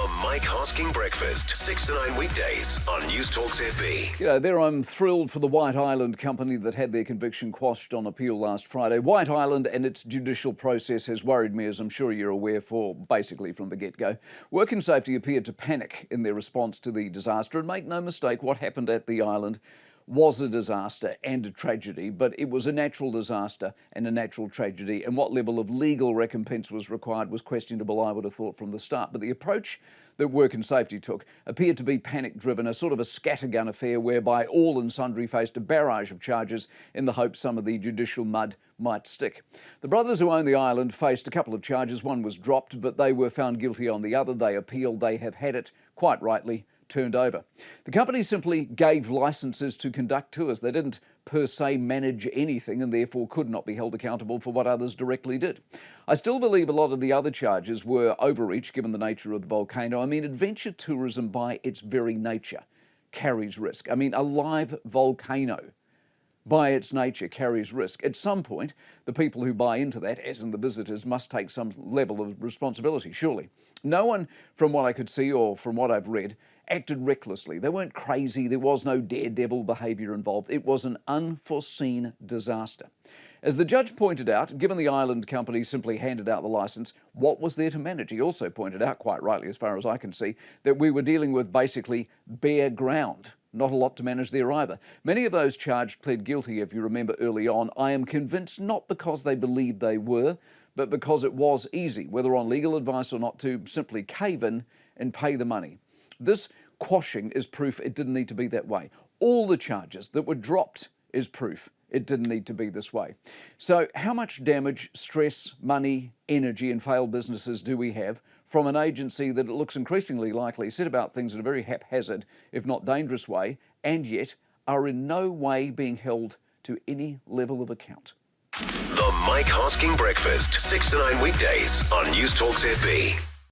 The Mike Hosking Breakfast, 6 to 9 weekdays on Newstalk ZB. You know, there I'm thrilled for the White Island company that had their conviction quashed on appeal last Friday. White Island and its judicial process has worried me, as I'm sure you're aware, for basically from the get-go. Work and Safety appeared to panic in their response to the disaster, and make no mistake, what happened at the island was a disaster and a tragedy, but it was a natural disaster and a natural tragedy, and what level of legal recompense was required was questionable, I would have thought, from the start. But the approach that Work and Safety took appeared to be panic-driven, a sort of a scattergun affair whereby all and sundry faced a barrage of charges in the hope some of the judicial mud might stick. The brothers who own the island faced a couple of charges. One was dropped, but they were found guilty on the other. They appealed. They have had it, quite rightly, turned over. The company simply gave licences to conduct tours. They didn't per se manage anything and therefore could not be held accountable for what others directly did. I still believe a lot of the other charges were overreach given the nature of the volcano. I mean, adventure tourism by its very nature carries risk. I mean, a live volcano by its nature carries risk. At some point, the people who buy into that, as in the visitors, must take some level of responsibility, surely. No one, from what I could see or from what I've read, acted recklessly. They weren't crazy. There was no daredevil behaviour involved. It was an unforeseen disaster. As the judge pointed out, given the island company simply handed out the licence, what was there to manage? He also pointed out, quite rightly as far as I can see, that we were dealing with basically bare ground. Not a lot to manage there either. Many of those charged pled guilty, if you remember early on. I am convinced not because they believed they were, but because it was easy, whether on legal advice or not, to simply cave in and pay the money. This quashing is proof it didn't need to be that way. All the charges that were dropped is proof it didn't need to be this way. So how much damage, stress, money, energy and failed businesses do we have from an agency that it looks increasingly likely set about things in a very haphazard, if not dangerous way, and yet are in no way being held to any level of account? The Mike Hosking Breakfast, 6 to 9 weekdays on Newstalk ZB.